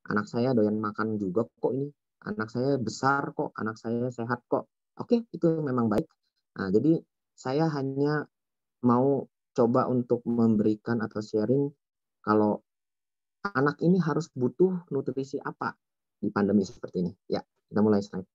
Anak saya doyan makan juga kok ini. Anak saya besar kok, anak saya sehat kok. Oke, itu memang baik. Nah, jadi saya hanya mau coba untuk memberikan atau sharing kalau anak ini harus butuh nutrisi apa di pandemi seperti ini. Ya, kita mulai slide.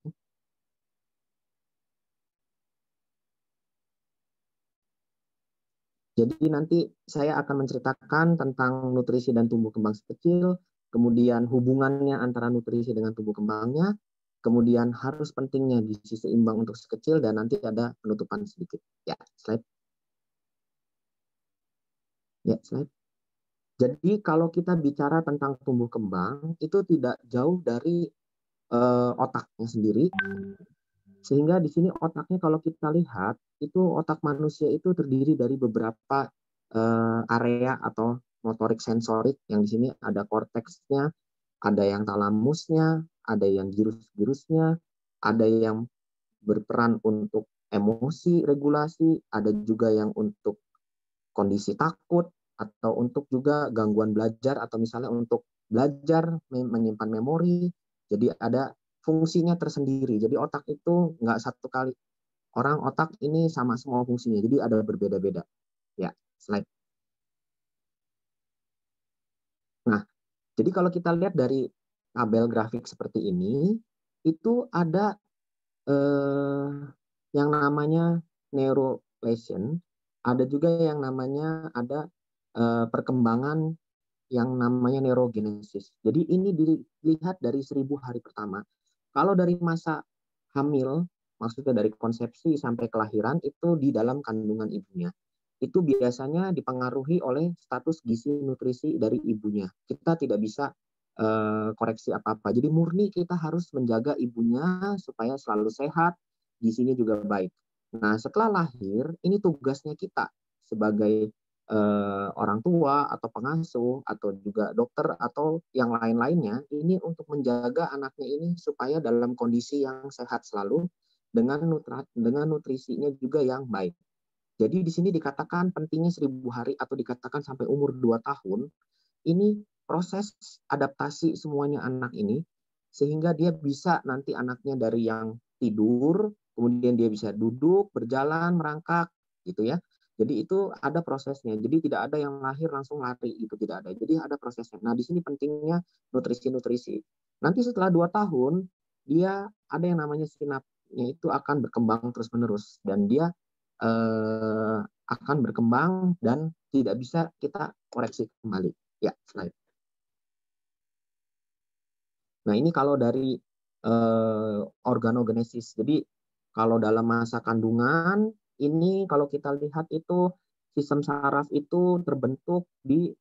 Jadi nanti saya akan menceritakan tentang nutrisi dan tumbuh kembang si kecil, kemudian hubungannya antara nutrisi dengan tumbuh kembangnya, kemudian harus pentingnya gizi seimbang untuk si kecil, dan nanti ada penutupan sedikit. Ya, slide. Ya, slide. Jadi kalau kita bicara tentang tumbuh kembang, itu tidak jauh dari otaknya sendiri. Sehingga di sini otaknya kalau kita lihat, itu otak manusia itu terdiri dari beberapa area atau motorik sensorik, yang di sini ada korteksnya, ada yang talamusnya, ada yang girus-girusnya, ada yang berperan untuk emosi regulasi, ada juga yang untuk kondisi takut, atau untuk juga gangguan belajar, atau misalnya untuk belajar menyimpan memori. Jadi ada fungsinya tersendiri. Jadi otak itu nggak satu kali. Orang otak ini sama semua fungsinya. Jadi ada berbeda-beda. Ya, slide. Nah, jadi kalau kita lihat dari tabel grafik seperti ini, itu ada eh, yang namanya neurolesion, ada juga yang namanya ada perkembangan yang namanya neurogenesis. Jadi ini dilihat dari 1.000 hari pertama. Kalau dari masa hamil, maksudnya dari konsepsi sampai kelahiran, itu di dalam kandungan ibunya. Itu biasanya dipengaruhi oleh status gizi nutrisi dari ibunya. Kita tidak bisa koreksi apa-apa. Jadi murni kita harus menjaga ibunya supaya selalu sehat, gizinya juga baik. Nah, setelah lahir, ini tugasnya kita sebagai orang tua atau pengasuh atau juga dokter atau yang lain-lainnya, ini untuk menjaga anaknya ini supaya dalam kondisi yang sehat selalu, dengan nutrisinya juga yang baik. Jadi di sini dikatakan pentingnya 1.000 hari atau dikatakan sampai umur 2 tahun, ini proses adaptasi semuanya anak ini, sehingga dia bisa nanti anaknya dari yang tidur, kemudian dia bisa duduk, berjalan, merangkak, gitu ya. Jadi itu ada prosesnya. Jadi tidak ada yang lahir langsung lari, itu tidak ada. Jadi ada prosesnya. Nah, di sini pentingnya nutrisi-nutrisi. Nanti setelah 2 tahun, dia ada yang namanya sinapsnya itu akan berkembang terus-menerus. Dan dia akan berkembang dan tidak bisa kita koreksi kembali. Ya, slide. Nah, ini kalau dari organogenesis. Jadi, kalau dalam masa kandungan, ini kalau kita lihat itu sistem saraf itu terbentuk di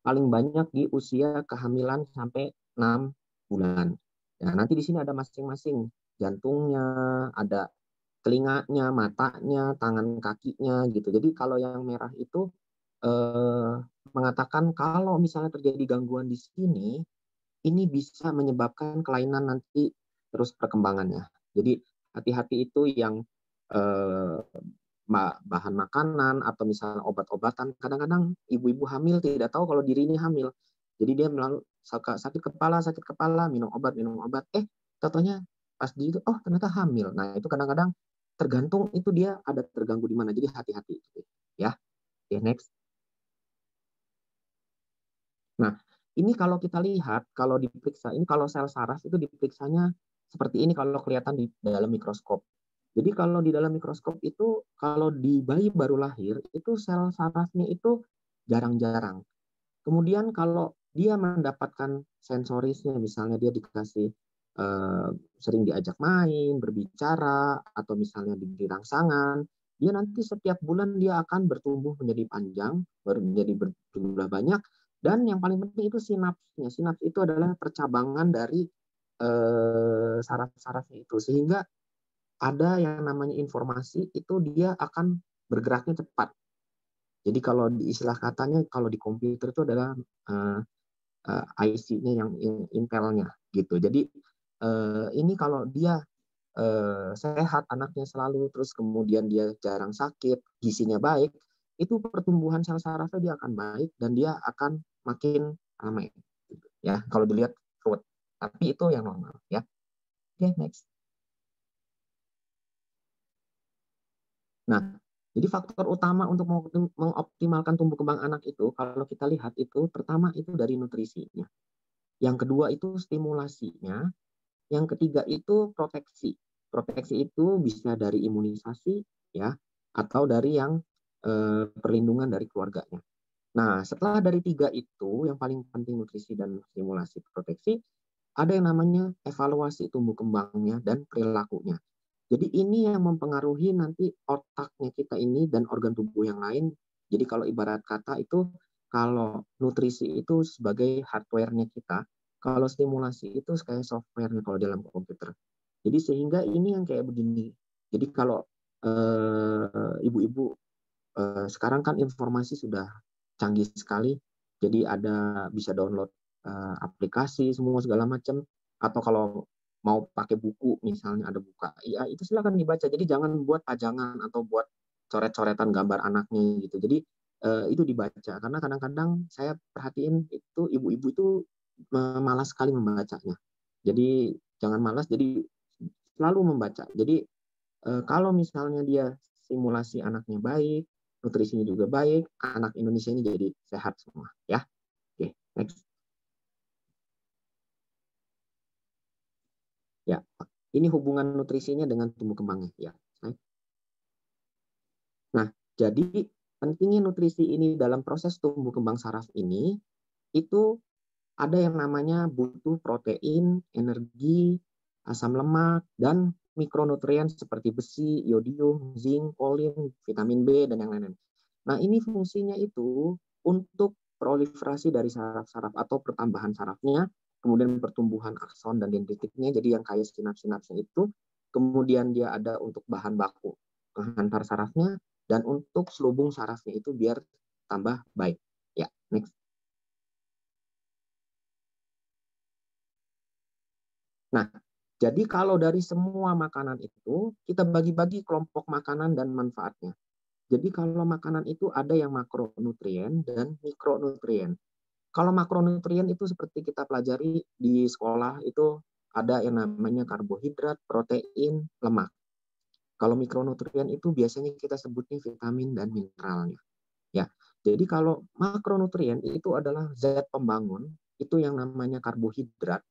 paling banyak di usia kehamilan sampai 6 bulan. Nah, nanti di sini ada masing-masing jantungnya, ada telinganya, matanya, tangan kakinya gitu. Jadi kalau yang merah itu eh, mengatakan kalau misalnya terjadi gangguan di sini, ini bisa menyebabkan kelainan nanti terus perkembangannya. Jadi hati-hati itu yang eh, bahan makanan atau misalnya obat-obatan. Kadang-kadang ibu-ibu hamil tidak tahu kalau diri ini hamil. Jadi dia melalui sakit kepala, minum obat. Contohnya pas di itu, oh ternyata hamil. Nah itu kadang-kadang tergantung itu dia ada terganggu di mana. Jadi hati-hati. Ya, okay, next. Nah, ini kalau kita lihat, kalau diperiksa, ini kalau sel saraf itu diperiksanya seperti ini kalau kelihatan di dalam mikroskop. Jadi kalau di dalam mikroskop itu, kalau di bayi baru lahir, itu sel sarafnya itu jarang-jarang. Kemudian kalau dia mendapatkan sensorisnya, misalnya dia dikasih sering diajak main, berbicara, atau misalnya diberi rangsangan, dia nanti setiap bulan dia akan bertumbuh menjadi panjang, menjadi berjumlah banyak, dan yang paling penting itu sinapsnya. Sinaps itu adalah percabangan dari saraf-sarafnya itu, sehingga ada yang namanya informasi itu dia akan bergeraknya cepat. Jadi kalau di istilah katanya kalau di komputer itu adalah IC-nya yang Intel-nya gitu. Jadi ini kalau dia sehat anaknya selalu, terus kemudian dia jarang sakit, gizinya baik, itu pertumbuhan sel sarafnya dia akan baik dan dia akan makin ramai. Ya, kalau dilihat fruit. Tapi itu yang normal ya. Oke, next. Nah, jadi faktor utama untuk mengoptimalkan tumbuh kembang anak itu, kalau kita lihat itu, pertama itu dari nutrisinya. Yang kedua itu stimulasinya. Yang ketiga itu proteksi. Proteksi itu bisa dari imunisasi ya, atau dari yang perlindungan dari keluarganya. Nah, setelah dari tiga itu, yang paling penting nutrisi dan stimulasi proteksi, ada yang namanya evaluasi tumbuh kembangnya dan perilakunya. Jadi ini yang mempengaruhi nanti otaknya kita ini dan organ tubuh yang lain. Jadi kalau ibarat kata itu, kalau nutrisi itu sebagai hardware-nya kita, kalau stimulasi itu kayak software-nya kalau dalam komputer. Jadi sehingga ini yang kayak begini. Jadi kalau ibu-ibu sekarang kan informasi sudah canggih sekali, jadi ada bisa download aplikasi semua segala macam, atau kalau mau pakai buku misalnya ada buka, ya itu silakan dibaca. Jadi jangan buat pajangan atau buat coret-coretan gambar anaknya gitu. Jadi itu dibaca karena kadang-kadang saya perhatiin itu ibu-ibu itu malas sekali membacanya. Jadi jangan malas, jadi selalu membaca. Jadi kalau misalnya dia simulasi anaknya baik, nutrisinya juga baik, anak Indonesia ini jadi sehat semua ya. Oke, next. Ya, ini hubungan nutrisinya dengan tumbuh kembangnya ya. Nah, jadi pentingnya nutrisi ini dalam proses tumbuh kembang saraf ini itu ada yang namanya butuh protein, energi, asam lemak, dan mikronutrien seperti besi, iodium, zinc, kolin, vitamin B, dan yang lain-lain. Nah, ini fungsinya itu untuk proliferasi dari saraf-saraf atau pertambahan sarafnya, kemudian pertumbuhan akson dan dendritiknya, jadi yang kayak sinaps-sinapsnya itu, kemudian dia ada untuk bahan baku pengantar sarafnya, dan untuk selubung sarafnya itu biar tambah baik. Ya, next. Nah, jadi kalau dari semua makanan itu, kita bagi-bagi kelompok makanan dan manfaatnya. Jadi kalau makanan itu ada yang makronutrien dan mikronutrien. Kalau makronutrien itu seperti kita pelajari di sekolah itu ada yang namanya karbohidrat, protein, lemak. Kalau mikronutrien itu biasanya kita sebutnya vitamin dan mineralnya. Ya, jadi kalau makronutrien itu adalah zat pembangun, itu yang namanya karbohidrat,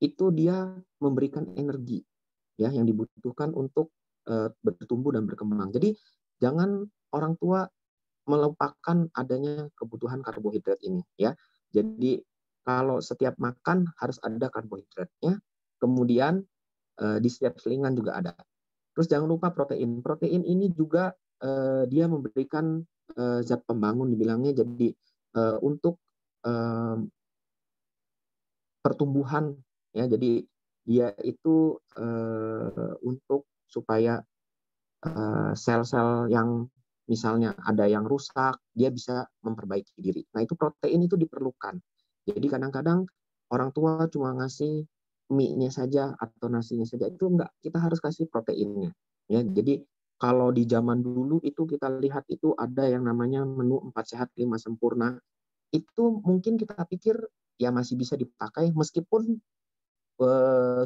itu dia memberikan energi ya yang dibutuhkan untuk bertumbuh dan berkembang. Jadi jangan orang tua melupakan adanya kebutuhan karbohidrat ini ya. Jadi kalau setiap makan harus ada karbohidratnya, kemudian di setiap selingan juga ada. Terus jangan lupa protein. Protein ini juga dia memberikan zat pembangun dibilangnya, jadi untuk eh, pertumbuhan ya. Jadi dia itu untuk supaya sel-sel yang misalnya ada yang rusak, dia bisa memperbaiki diri. Nah, itu protein itu diperlukan. Jadi kadang-kadang orang tua cuma ngasih mie-nya saja atau nasinya saja, itu enggak, kita harus kasih proteinnya. Ya, jadi kalau di zaman dulu itu kita lihat itu ada yang namanya menu 4 sehat 5 sempurna. Itu mungkin kita pikir ya masih bisa dipakai meskipun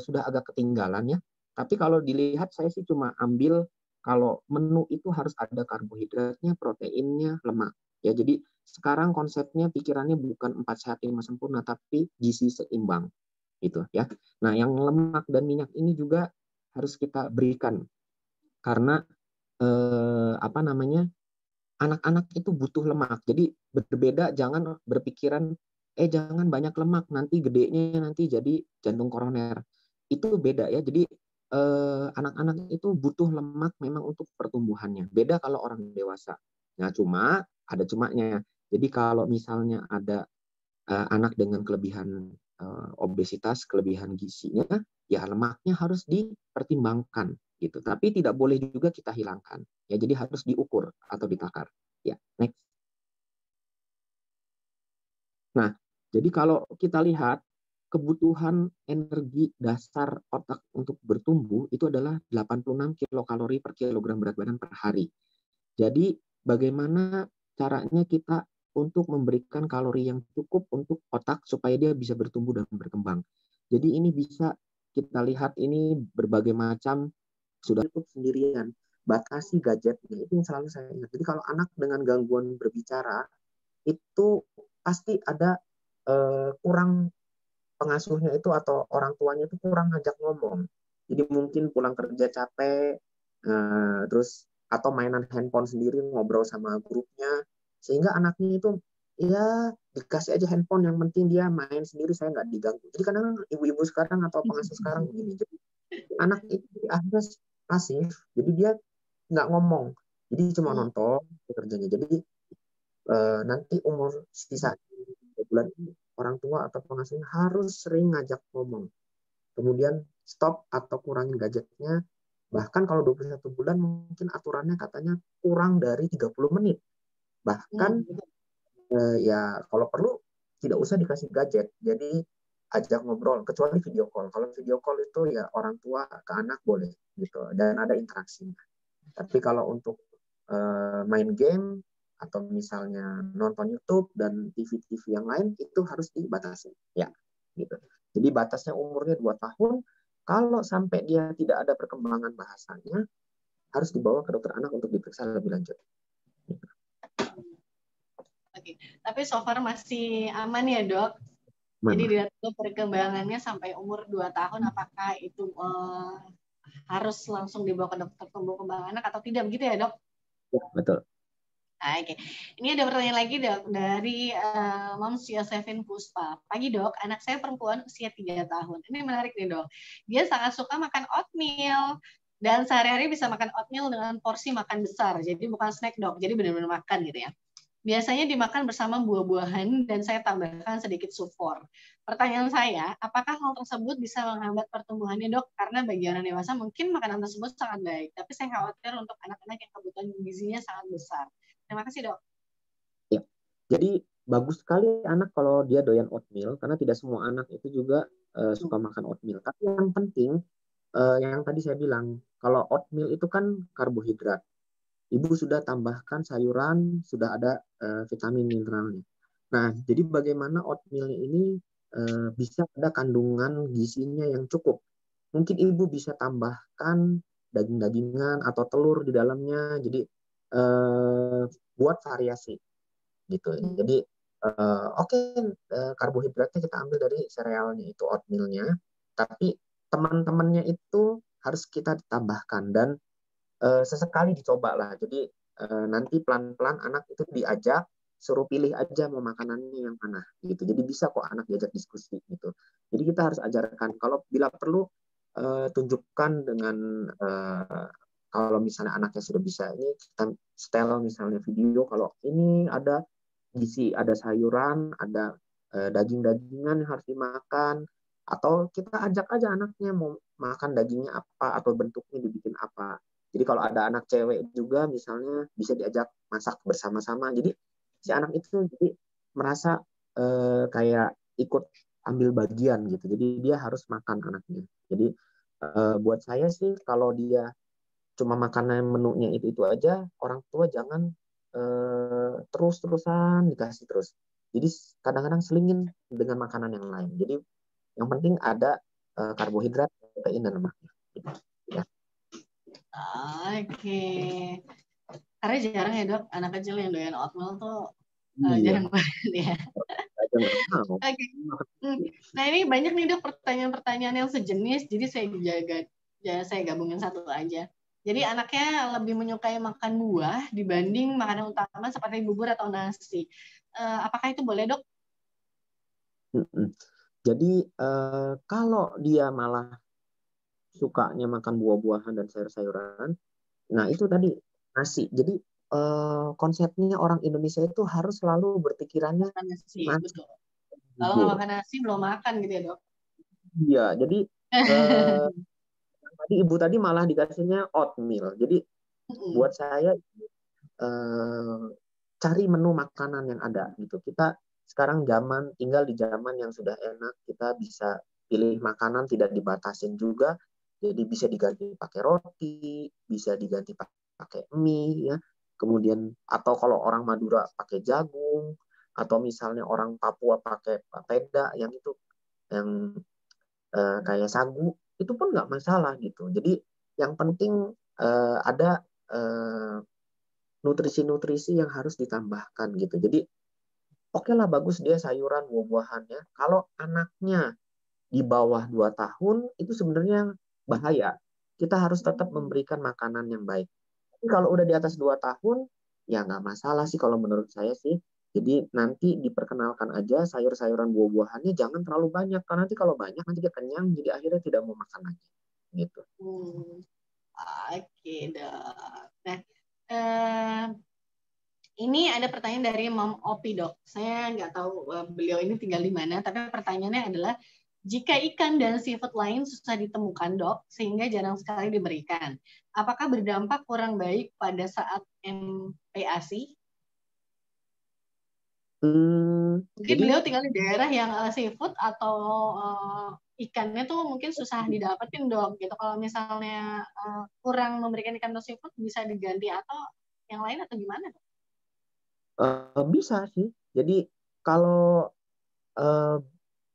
sudah agak ketinggalan ya. Tapi kalau dilihat saya sih cuma ambil kalau menu itu harus ada karbohidratnya, proteinnya, lemak. Ya, jadi sekarang konsepnya pikirannya bukan 4 sehat 5 sempurna tapi gizi seimbang gitu ya. Nah, yang lemak dan minyak ini juga harus kita berikan karena apa namanya? Anak-anak itu butuh lemak. Jadi berbeda, jangan berpikiran jangan banyak lemak nanti gedenya nanti jadi jantung koroner. Itu beda ya. Jadi anak-anak itu butuh lemak memang untuk pertumbuhannya. Beda kalau orang dewasa. Nah, cuma ada cumanya. Jadi kalau misalnya ada anak dengan kelebihan obesitas, kelebihan gizinya, ya lemaknya harus dipertimbangkan gitu. Tapi tidak boleh juga kita hilangkan. Ya, jadi harus diukur atau ditakar. Ya, next. Nah, jadi kalau kita lihat kebutuhan energi dasar otak untuk bertumbuh itu adalah 86 kilokalori per kilogram berat badan per hari. Jadi bagaimana caranya kita untuk memberikan kalori yang cukup untuk otak supaya dia bisa bertumbuh dan berkembang. Jadi ini bisa kita lihat ini berbagai macam sudah cukup sendirian. Batasi gadgetnya itu yang selalu saya ingat. Jadi kalau anak dengan gangguan berbicara itu pasti ada kurang pengasuhnya itu atau orang tuanya itu kurang ngajak ngomong. Jadi mungkin pulang kerja capek, terus atau mainan handphone sendiri ngobrol sama grupnya, sehingga anaknya itu ya dikasih aja handphone yang penting dia main sendiri saya nggak diganggu. Jadi kadang ibu-ibu sekarang atau pengasuh sekarang begini, jadi anak itu akhirnya pasif, jadi dia nggak ngomong, jadi cuma nonton kerjanya. Jadi nanti umur sisa 3 bulan ini orang tua atau pengasuhnya harus sering ngajak ngomong. Kemudian stop atau kurangin gadgetnya. Bahkan kalau 21 bulan mungkin aturannya katanya kurang dari 30 menit. Bahkan ya kalau perlu tidak usah dikasih gadget. Jadi ajak ngobrol kecuali video call. Kalau video call itu ya orang tua ke anak boleh gitu dan ada interaksinya. Tapi kalau untuk main game atau misalnya nonton YouTube dan TV-TV yang lain itu harus dibatasi. Ya, gitu. Jadi batasnya umurnya 2 tahun. Kalau sampai dia tidak ada perkembangan bahasanya, harus dibawa ke dokter anak untuk diperiksa lebih lanjut. Oke. Tapi so far masih aman ya, Dok? Jadi dilihat perkembangannya sampai umur 2 tahun, apakah itu harus langsung dibawa ke dokter tumbuh kembang anak atau tidak, begitu ya, Dok? Ya, betul. Oke. Ini ada pertanyaan lagi, Dok, dari Moms Yosefin Puspa. Pagi, Dok, anak saya perempuan usia 3 tahun. Ini menarik nih, Dok. Dia sangat suka makan oatmeal. Dan sehari-hari bisa makan oatmeal dengan porsi makan besar. Jadi bukan snack, Dok. Jadi benar-benar makan gitu ya. Biasanya dimakan bersama buah-buahan dan saya tambahkan sedikit sufor. Pertanyaan saya, apakah hal tersebut bisa menghambat pertumbuhannya, Dok? Karena bagi orang dewasa mungkin makanan tersebut sangat baik, tapi saya khawatir untuk anak-anak yang kebutuhan gizinya sangat besar. Terima kasih, Dok. Ya. Jadi bagus sekali anak kalau dia doyan oatmeal karena tidak semua anak itu juga suka makan oatmeal. Tapi yang penting yang tadi saya bilang, kalau oatmeal itu kan karbohidrat. Ibu sudah tambahkan sayuran, sudah ada vitamin mineralnya. Nah, jadi bagaimana oatmeal ini bisa ada kandungan gizinya yang cukup. Mungkin ibu bisa tambahkan daging-dagingan atau telur di dalamnya. Jadi buat variasi gitu. Jadi oke, karbohidratnya kita ambil dari serealnya itu oatmealnya, tapi teman-temannya itu harus kita tambahkan dan sesekali dicoba lah. Jadi nanti pelan-pelan anak itu diajak suruh pilih aja mau makanannya yang mana gitu. Jadi bisa kok anak diajak diskusi gitu. Jadi kita harus ajarkan kalau bila perlu tunjukkan dengan kalau misalnya anaknya sudah bisa ini kita setel misalnya video kalau ini ada gizi, ada sayuran, ada daging-dagingan yang harus dimakan atau kita ajak aja anaknya mau makan dagingnya apa atau bentuknya dibikin apa. Jadi kalau ada anak cewek juga misalnya bisa diajak masak bersama-sama. Jadi si anak itu jadi merasa kayak ikut ambil bagian gitu. Jadi dia harus makan anaknya. Jadi buat saya sih kalau dia cuma makanan menunya itu aja, orang tua jangan terus-terusan dikasih terus. Jadi kadang-kadang selingin dengan makanan yang lain. Jadi yang penting ada karbohidrat, protein dan lemaknya. Ya. Oke. Karena jarang ya, Dok, anak kecil yang doyan oatmeal tuh Iya. jarang banget ya. Oke. Nah, ini banyak nih, Dok, pertanyaan-pertanyaan yang sejenis, jadi saya gabungin satu aja. Jadi anaknya lebih menyukai makan buah dibanding makanan utama seperti bubur atau nasi. Apakah itu boleh, Dok? Jadi kalau dia malah sukanya makan buah-buahan dan sayur-sayuran, nah itu tadi nasi. Jadi konsepnya orang Indonesia itu harus selalu berpikirannya Nasi, nasi betul. Kalau nggak bubur. makan nasi, belum makan gitu ya, Dok? Iya, jadi tadi ibu tadi malah dikasihnya oatmeal. Jadi buat saya cari menu makanan yang ada gitu. Kita sekarang tinggal di zaman yang sudah enak. Kita bisa pilih makanan tidak dibatasin juga. Jadi bisa diganti pakai roti, bisa diganti pakai mie ya. Kemudian atau kalau orang Madura pakai jagung atau misalnya orang Papua pakai papeda yang itu yang kayak sagu itu pun nggak masalah gitu. Jadi yang penting ada nutrisi-nutrisi yang harus ditambahkan gitu. Jadi oke lah bagus dia sayuran buah-buahannya. Kalau anaknya di bawah 2 tahun itu sebenarnya bahaya. Kita harus tetap memberikan makanan yang baik. Tapi kalau udah di atas 2 tahun ya nggak masalah sih kalau menurut saya sih. Jadi nanti diperkenalkan aja sayur-sayuran buah-buahannya jangan terlalu banyak. Karena nanti kalau banyak nanti dia kenyang jadi akhirnya tidak mau makan lagi. Gitu. Oke, Dok. Nah, eh, ini ada pertanyaan dari Mom Opi, Dok. Saya nggak tahu beliau ini tinggal di mana, tapi pertanyaannya adalah, jika ikan dan seafood lain susah ditemukan, Dok, sehingga jarang sekali diberikan, apakah berdampak kurang baik pada saat MPASI? Mungkin Jadi beliau tinggal di daerah yang seafood atau ikannya tuh mungkin susah didapetin, Dok. Gitu. Kalau misalnya kurang memberikan ikan atau seafood, bisa diganti atau yang lain atau gimana, Dok? bisa sih. Jadi kalau uh,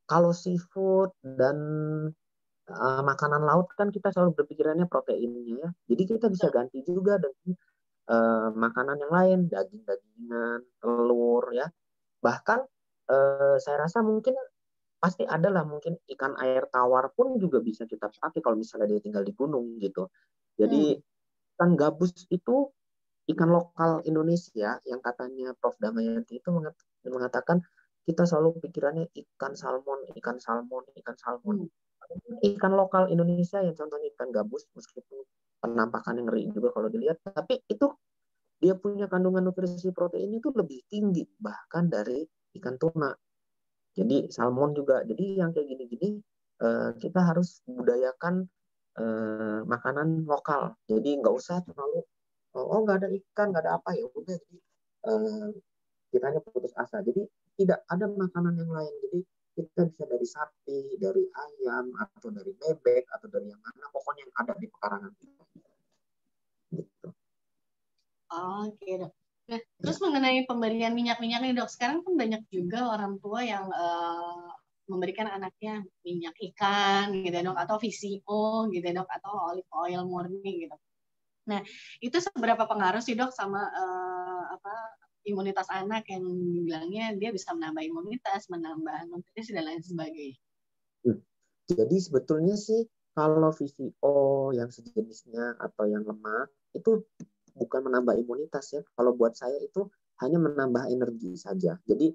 kalau seafood dan makanan laut kan kita selalu berpikirannya proteinnya ya. Jadi kita bisa ganti juga dengan makanan yang lain, daging-dagingan, telur ya. Bahkan saya rasa mungkin pasti ada lah mungkin ikan air tawar pun juga bisa kita pakai kalau misalnya dia tinggal di gunung gitu. Jadi ikan gabus itu ikan lokal Indonesia yang katanya Prof. Damayanti itu mengatakan kita selalu pikirannya ikan salmon, ikan salmon, ikan salmon. Ikan lokal Indonesia yang contohnya ikan gabus, meskipun penampakannya ngeri juga kalau dilihat, tapi itu dia punya kandungan nutrisi protein itu lebih tinggi bahkan dari ikan tuna. Jadi salmon juga. Jadi yang kayak gini-gini kita harus budayakan makanan lokal. Jadi nggak usah terlalu nggak ada ikan, nggak ada apa ya udah. Jadi kita hanya putus asa. Jadi tidak ada makanan yang lain. Jadi kita bisa dari sapi, dari ayam, atau dari bebek, atau dari yang mana, pokoknya yang ada di pekarangan kita. Gitu. Oke, Dok. Nah, Ya. terus mengenai pemberian minyak-minyak nih, Dok. Sekarang kan banyak juga orang tua yang memberikan anaknya minyak ikan gitu, Dok, atau VCO gitu, Dok, atau olive oil murni gitu. Nah, itu seberapa pengaruh sih, Dok, sama imunitas anak yang dibilangnya dia bisa menambah imunitas, menambah nutrisi dan lain sebagainya. Jadi sebetulnya sih kalau VCO yang sejenisnya atau yang lemak itu bukan menambah imunitas ya. Kalau buat saya itu hanya menambah energi saja. Jadi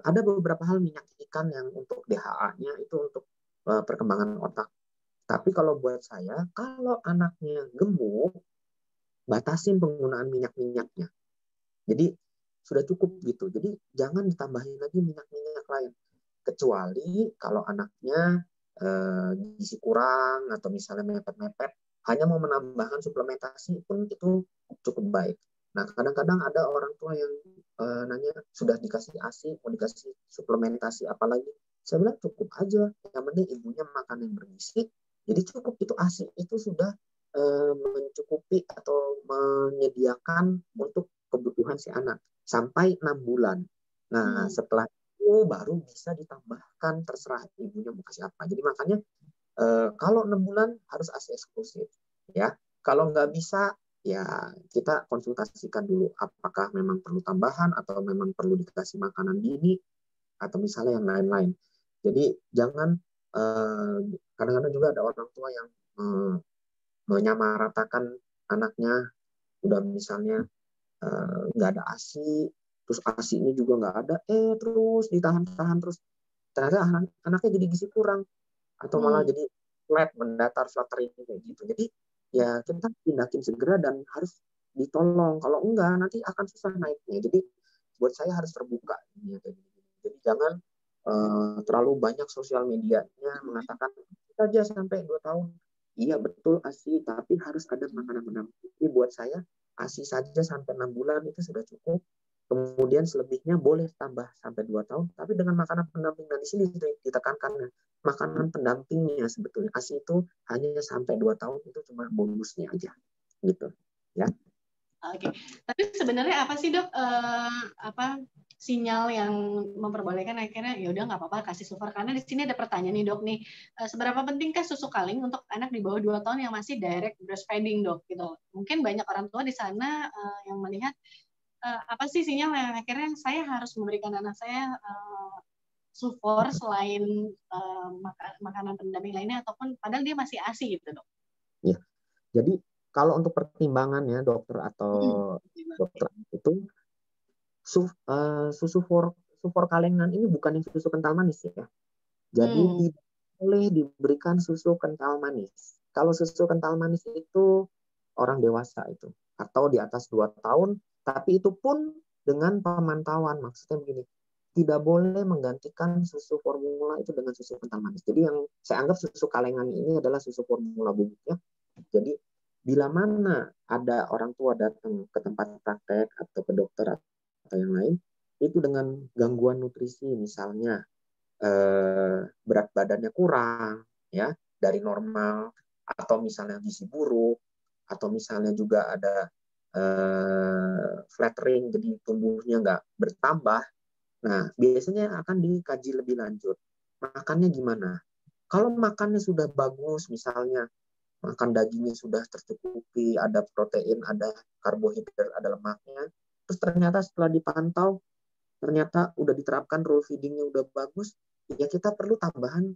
ada beberapa hal minyak ikan yang untuk DHA-nya itu untuk perkembangan otak. Tapi kalau buat saya, kalau anaknya gemuk, batasin penggunaan minyak-minyaknya. Jadi sudah cukup gitu. Jadi jangan ditambahin lagi minyak-minyak lain. Kecuali kalau anaknya gizi kurang atau misalnya mepet-mepet, hanya mau menambahkan suplementasi pun itu cukup baik. Nah, kadang-kadang ada orang tua yang nanya, sudah dikasih ASI, mau dikasih suplementasi apalagi? Saya bilang cukup aja. Yang penting ibunya makan yang bergizi. Jadi cukup itu ASI itu sudah mencukupi atau menyediakan untuk kebutuhan si anak sampai 6 bulan. Nah, setelah itu baru bisa ditambahkan terserah ibunya mau kasih apa. Jadi makanya kalau 6 bulan harus ASI eksklusif ya. Kalau nggak bisa ya kita konsultasikan dulu apakah memang perlu tambahan atau memang perlu dikasih makanan dini atau misalnya yang lain-lain. Jadi jangan kadang-kadang juga ada orang tua yang menyamaratakan anaknya udah misalnya nggak ada ASI, terus ASI-nya juga nggak ada, terus ditahan-tahan terus ternyata anaknya jadi gizi kurang atau malah jadi flat, mendatar, fluttering kayak gitu. Jadi ya kita tindakin segera dan harus ditolong. Kalau enggak nanti akan susah naiknya. Jadi buat saya harus terbuka ini kayak gini. Jadi jangan terlalu banyak sosial medianya mengatakan saja sampai 2 tahun. Iya betul ASI, tapi harus ada makanan pendamping. Jadi buat saya ASI saja sampai 6 bulan itu sudah cukup. Kemudian selebihnya boleh tambah sampai 2 tahun, tapi dengan makanan pendamping. Dan di sini ditekankan makanan pendampingnya sebetulnya. ASI itu hanya sampai 2 tahun, itu cuma bonusnya aja. Gitu. Ya. Oke. Tapi sebenarnya apa sih, Dok, sinyal yang memperbolehkan akhirnya ya udah nggak apa-apa kasih sulfur. Karena di sini ada pertanyaan nih dok nih, seberapa pentingkah susu kaleng untuk anak di bawah 2 tahun yang masih direct breastfeeding dok gitu. Mungkin banyak orang tua di sana yang melihat apa sih sinyal yang akhirnya saya harus memberikan anak saya sulfur selain makanan pendamping lainnya ataupun padahal dia masih ASI gitu dok. Ya. Jadi kalau untuk pertimbangannya dokter atau dokter itu susu for kalengan ini bukan yang susu kental manis ya. Jadi tidak boleh diberikan susu kental manis. Kalau susu kental manis itu orang dewasa itu atau di atas 2 tahun, tapi itu pun dengan pemantauan. Maksudnya begini, tidak boleh menggantikan susu formula itu dengan susu kental manis. Jadi yang saya anggap susu kalengan ini adalah susu formula bubuknya. Jadi bila mana ada orang tua datang ke tempat praktek atau ke dokter atau yang lain, itu dengan gangguan nutrisi misalnya berat badannya kurang ya dari normal, atau misalnya gizi buruk, atau misalnya juga ada flattering jadi tumbuhnya nggak bertambah. Nah biasanya akan dikaji lebih lanjut makannya gimana. Kalau makannya sudah bagus, misalnya makan dagingnya sudah tercukupi, ada protein, ada karbohidrat, ada lemaknya, terus ternyata setelah dipantau ternyata udah diterapkan rule feedingnya udah bagus, ya kita perlu tambahan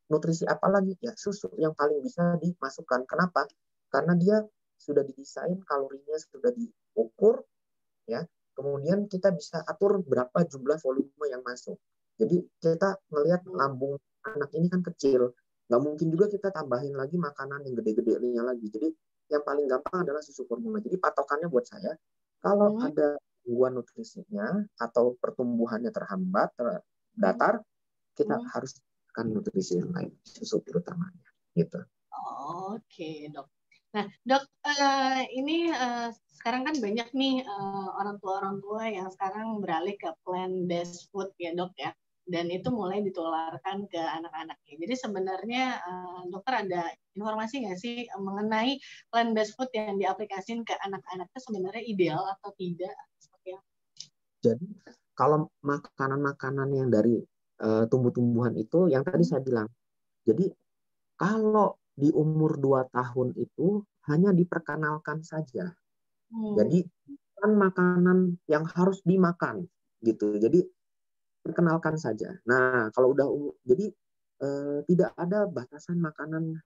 nutrisi apa lagi? Ya susu yang paling bisa dimasukkan. Kenapa? Karena dia sudah didesain, kalorinya sudah diukur, ya. Kemudian kita bisa atur berapa jumlah volume yang masuk. Jadi kita melihat lambung anak ini kan kecil, nggak mungkin juga kita tambahin lagi makanan yang gede-gedenya lagi. Jadi yang paling gampang adalah susu formula. Jadi patokannya buat saya, kalau ada gangguan nutrisinya atau pertumbuhannya terhambat, datar, kita harus kan nutrisi yang lain, susu terutamanya, gitu. Oke dok. Nah dok, ini sekarang kan banyak nih orang tua yang sekarang beralih ke plant-based food ya dok ya, dan itu mulai ditularkan ke anak-anaknya. Jadi sebenarnya dokter ada informasi nggak sih mengenai plant-based food yang diaplikasikan ke anak-anak itu sebenarnya ideal atau tidak? Seperti apa? Jadi kalau makanan-makanan yang dari tumbuh-tumbuhan itu yang tadi saya bilang, jadi kalau di umur 2 tahun itu hanya diperkenalkan saja. Jadi bukan makanan yang harus dimakan gitu. Jadi perkenalkan saja. Nah, kalau udah jadi tidak ada batasan makanan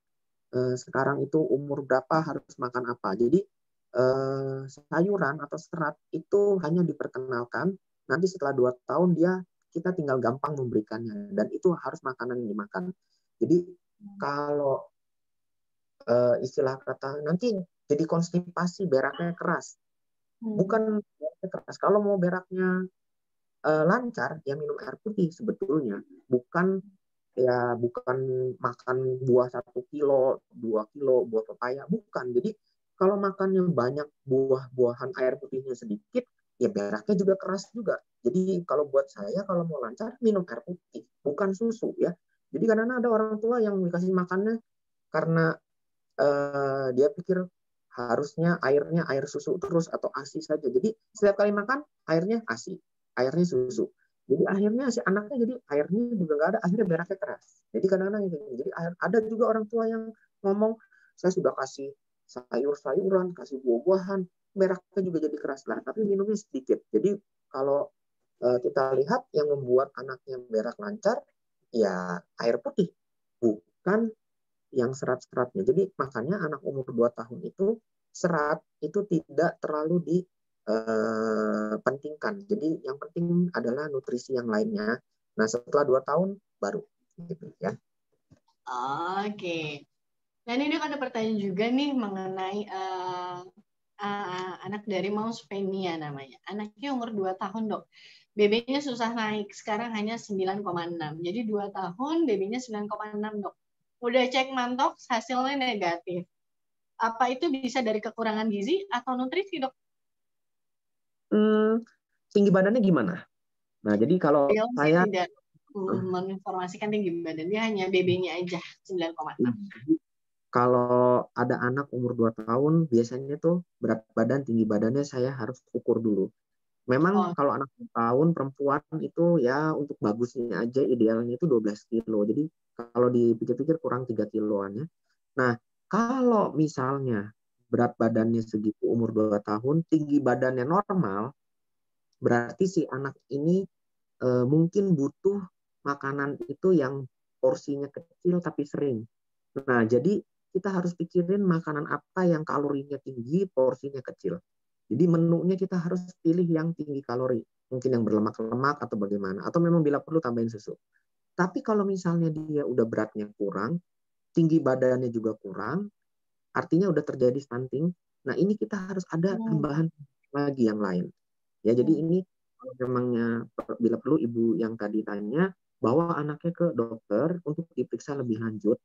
sekarang itu umur berapa harus makan apa. Jadi sayuran atau serat itu hanya diperkenalkan. Nanti setelah 2 tahun kita tinggal gampang memberikannya, dan itu harus makanan yang dimakan. Jadi kalau istilah kata nanti jadi konstipasi, beraknya keras, bukan beraknya keras. Kalau mau beraknya lancar, ya minum air putih sebetulnya, bukan makan buah 1 kilo, 2 kilo buah pepaya, bukan. Jadi kalau makannya banyak buah-buahan, air putihnya sedikit, ya beraknya juga keras juga. Jadi kalau buat saya, kalau mau lancar minum air putih, bukan susu ya. Jadi karena ada orang tua yang dikasih makannya karena dia pikir harusnya airnya air susu terus atau ASI saja. Jadi setiap kali makan airnya ASI, airnya susu. Jadi akhirnya si anaknya jadi airnya juga nggak ada, akhirnya beraknya keras. Jadi kadang-kadang gitu. Jadi ada juga orang tua yang ngomong, saya sudah kasih sayur-sayuran, kasih buah-buahan, beraknya juga jadi keras lah, tapi minumnya sedikit. Jadi kalau kita lihat yang membuat anaknya berak lancar, ya air putih, bukan yang serat-seratnya. Jadi makanya anak umur 2 tahun itu serat itu tidak terlalu dipentingkan. Jadi yang penting adalah nutrisi yang lainnya. Nah setelah 2 tahun baru gitu ya. Oke. Nah ini ada pertanyaan juga nih mengenai anak dari Mouse Penia namanya. Anaknya umur 2 tahun dok. BB-nya susah naik, sekarang hanya 9,6. Jadi 2 tahun, BB-nya 9,6 dok. Udah cek mantok, hasilnya negatif. Apa itu bisa dari kekurangan gizi atau nutrisi dok? Tinggi badannya gimana? Nah jadi kalau saya tidak menginformasikan tinggi badannya, hanya BB-nya aja 9,6. Kalau ada anak umur 2 tahun, biasanya tuh berat badan, tinggi badannya saya harus ukur dulu. Memang Oh, kalau anak 2 tahun perempuan itu ya untuk bagusnya aja idealnya itu 12 kilo. Jadi kalau dipikir-pikir kurang 3 kiloan ya. Nah, kalau misalnya berat badannya segitu umur 2 tahun, tinggi badannya normal, berarti si anak ini mungkin butuh makanan itu yang porsinya kecil tapi sering. Nah, jadi kita harus pikirin makanan apa yang kalorinya tinggi, porsinya kecil. Jadi menunya kita harus pilih yang tinggi kalori. Mungkin yang berlemak-lemak atau bagaimana. Atau memang bila perlu tambahin susu. Tapi kalau misalnya dia udah beratnya kurang, tinggi badannya juga kurang, artinya udah terjadi stunting. Nah, ini kita harus ada hmm, tambahan lagi yang lain. Ya, jadi hmm. ini kalau memangnya bila perlu ibu yang tadi tanya, bawa anaknya ke dokter untuk diperiksa lebih lanjut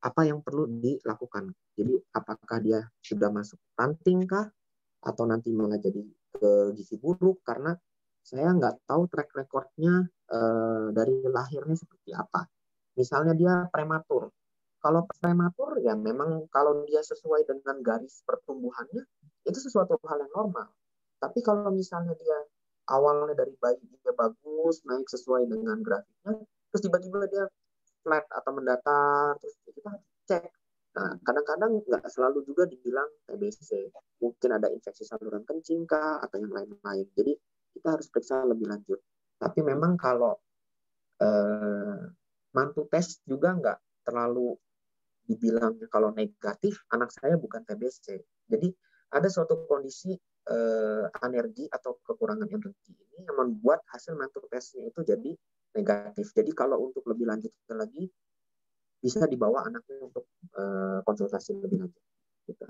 apa yang perlu dilakukan. Jadi apakah dia sudah masuk stunting kah atau nanti malah jadi ke gizi buruk karena saya nggak tahu track recordnya dari lahirnya seperti apa. Misalnya dia prematur. Kalau prematur ya memang kalau dia sesuai dengan garis pertumbuhannya itu sesuatu hal yang normal. Tapi kalau misalnya dia awalnya dari bayi dia bagus, naik sesuai dengan grafiknya, terus tiba-tiba dia flat atau mendatar, terus kita cek. Nah, kadang-kadang nggak selalu juga dibilang TBC. Mungkin ada infeksi saluran kencing kah, atau yang lain-lain. Jadi kita harus periksa lebih lanjut. Tapi memang kalau eh, mantu tes juga nggak terlalu dibilang kalau negatif, anak saya bukan TBC. Jadi ada suatu kondisi alergi atau kekurangan energi ini yang membuat hasil mantu tesnya itu jadi negatif. Jadi kalau untuk lebih lanjut lagi, bisa dibawa anaknya untuk konsultasi lebih lanjut. Gitu.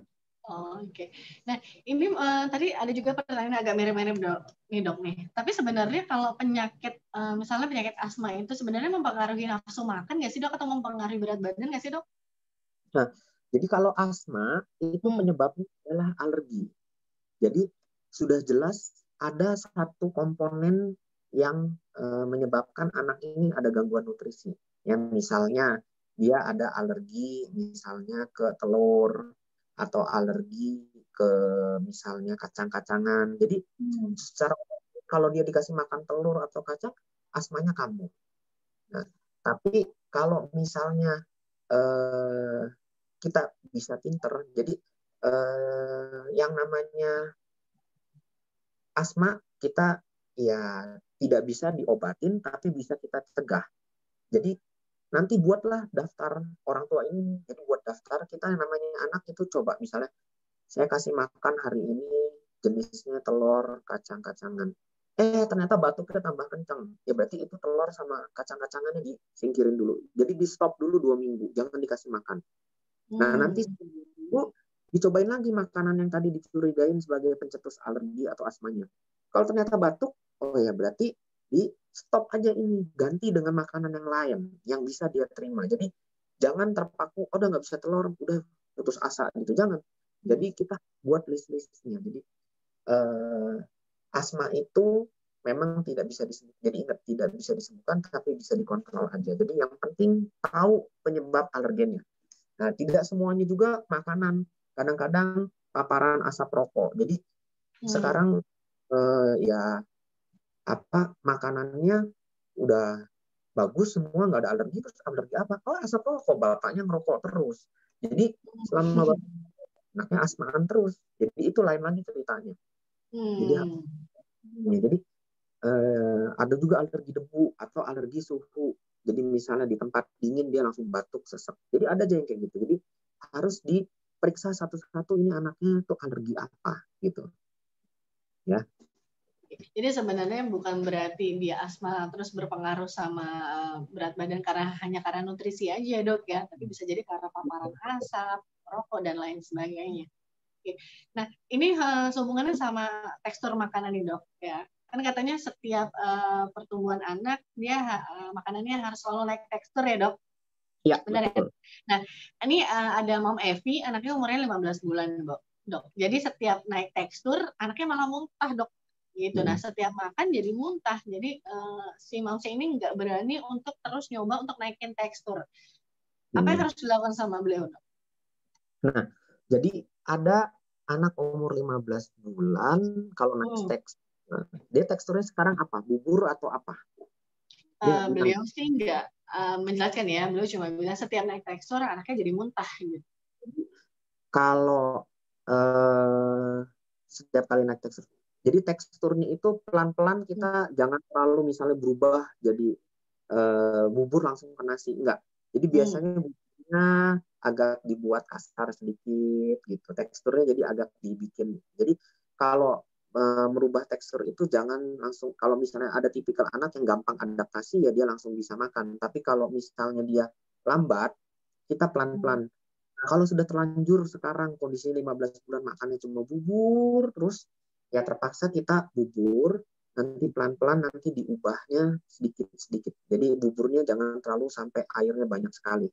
Oh, oke. Nah, ini tadi ada juga pertanyaan agak mirip-mirip dok, nih dok nih. Tapi sebenarnya kalau penyakit, misalnya penyakit asma itu sebenarnya mempengaruhi nafsu makan nggak sih dok, atau mempengaruhi berat badan nggak sih dok? Nah, jadi kalau asma itu Hmm. penyebabnya adalah alergi. Jadi sudah jelas ada satu komponen yang menyebabkan anak ini ada gangguan nutrisi. Ya, misalnya dia ada alergi misalnya ke telur atau alergi ke misalnya kacang-kacangan. Jadi Hmm. secara kalau dia dikasih makan telur atau kacang, asmanya kambuh. Nah, tapi kalau misalnya eh, kita bisa pinter, jadi yang namanya asma kita ya tidak bisa diobatin, tapi bisa kita cegah. Jadi nanti buatlah daftar orang tua ini. Jadi buat daftar kita yang namanya anak itu coba misalnya saya kasih makan hari ini jenisnya telur kacang-kacangan. Ternyata batuknya tambah kencang. Ya berarti itu telur sama kacang-kacangannya disingkirin dulu. Jadi di stop dulu 2 minggu, jangan dikasih makan. Nah nanti Hmm. dicobain lagi makanan yang tadi dicurigain sebagai pencetus alergi atau asmanya. Kalau ternyata batuk, oh ya berarti di stop aja ini, ganti dengan makanan yang lain yang bisa dia terima. Jadi jangan terpaku, oh udah nggak bisa telur, udah putus asa gitu, jangan. Jadi kita buat list-listnya. Jadi eh, asma itu memang tidak bisa disembuhkan. Jadi ingat tidak bisa disembuhkan, tapi bisa dikontrol aja. Jadi yang penting tahu penyebab alergennya. Nah, tidak semuanya juga makanan. Kadang-kadang paparan asap rokok. Jadi Hmm. sekarang ya apa makanannya udah bagus semua nggak ada alergi terus alergi apa? Oh asap rokok bapaknya ngerokok terus. Jadi selama bapak anaknya asmaan terus. Jadi itu lain lagi ceritanya. Jadi Hmm. jadi ada juga alergi debu atau alergi suhu. Jadi misalnya di tempat dingin dia langsung batuk sesek. Jadi ada aja yang kayak gitu. Jadi harus diperiksa satu-satu ini anaknya tuh alergi apa gitu ya. Jadi sebenarnya bukan berarti dia asma terus berpengaruh sama berat badan karena hanya karena nutrisi aja dok ya, tapi bisa jadi karena paparan asap, rokok dan lain sebagainya. Oke. Nah ini hubungannya sama tekstur makanan nih dok ya. Kan katanya setiap pertumbuhan anak dia makanannya harus selalu naik tekstur ya dok. Iya Benar ya? betul. Nah, ini ada Mom Evi, anaknya umurnya 15 bulan, Dok. Jadi setiap naik tekstur, anaknya malah muntah, Dok. Gitu. Nah, Hmm. setiap makan jadi muntah. Jadi si Momsi ini nggak berani untuk terus nyoba untuk naikin tekstur. Apa yang Hmm. harus dilakukan sama beliau, Dok? Nah, jadi ada anak umur 15 bulan kalau naik Hmm. teks. Nah, dia teksturnya sekarang apa? Bubur atau apa? Dia bilang Beliau sih nggak menjelaskan ya, beliau cuma bilang setiap naik tekstur anaknya jadi muntah gitu. kalau setiap kali naik tekstur. Jadi teksturnya itu pelan-pelan, kita jangan terlalu misalnya berubah jadi bubur langsung ke nasi, enggak. Jadi biasanya buburnya agak dibuat kasar sedikit gitu. Teksturnya jadi agak dibikin. Jadi kalau merubah tekstur itu jangan langsung, kalau misalnya ada tipikal anak yang gampang adaptasi ya dia langsung bisa makan. Tapi kalau misalnya dia lambat, kita pelan-pelan. Kalau sudah terlanjur sekarang kondisinya 15 bulan makannya cuma bubur terus, ya terpaksa kita bubur, nanti pelan-pelan nanti diubahnya sedikit-sedikit. Jadi buburnya jangan terlalu sampai airnya banyak sekali.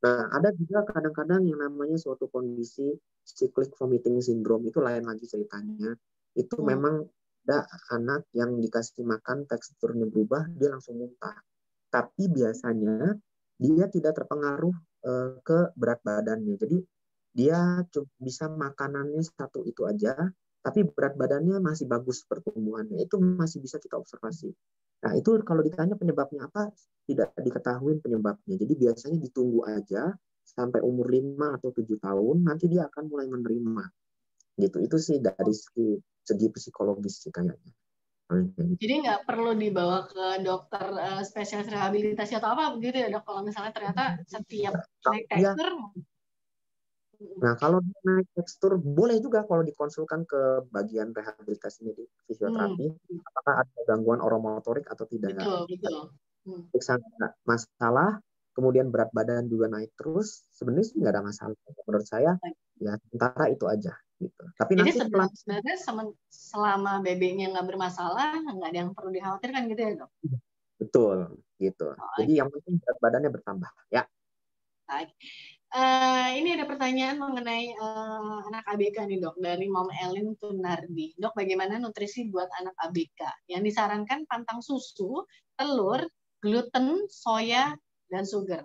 Nah, ada juga kadang-kadang yang namanya suatu kondisi cyclic vomiting syndrome, itu lain lagi ceritanya. Itu memang ada anak yang dikasih makan teksturnya berubah, dia langsung muntah. Tapi biasanya dia tidak terpengaruh ke berat badannya. Jadi dia cuma bisa makanannya satu itu aja, tapi berat badannya masih bagus pertumbuhannya. Itu masih bisa kita observasi. Nah, itu kalau ditanya penyebabnya apa, tidak diketahui penyebabnya. Jadi biasanya ditunggu aja sampai umur 5 atau 7 tahun, nanti dia akan mulai menerima. Gitu. Itu sih dari segi psikologis sih kayaknya. Jadi nggak perlu dibawa ke dokter spesialis rehabilitasi atau apa begitu ya dok? Kalau misalnya ternyata setiap Kalau naik dia tekstur. Nah, kalau naik tekstur, boleh juga kalau dikonsulkan ke bagian rehabilitasi medik fisioterapi, apakah ada gangguan oromotorik atau tidak. Betul, betul. Periksa masalah, kemudian berat badan juga naik terus, sebenarnya sih nggak ada masalah. Menurut saya, ya sementara itu aja. Gitu. Tapi Jadi nanti sebenarnya selama BB-nya nggak bermasalah, nggak ada yang perlu dikhawatirkan gitu ya dok? betul gitu. Jadi Oke. yang penting berat badannya bertambah. Ya. Baik. Ini ada pertanyaan mengenai anak ABK nih dok, dari Mom Elin Tunardi. Dok, bagaimana nutrisi buat anak ABK? Yang disarankan pantang susu, telur, gluten, soya, dan sugar.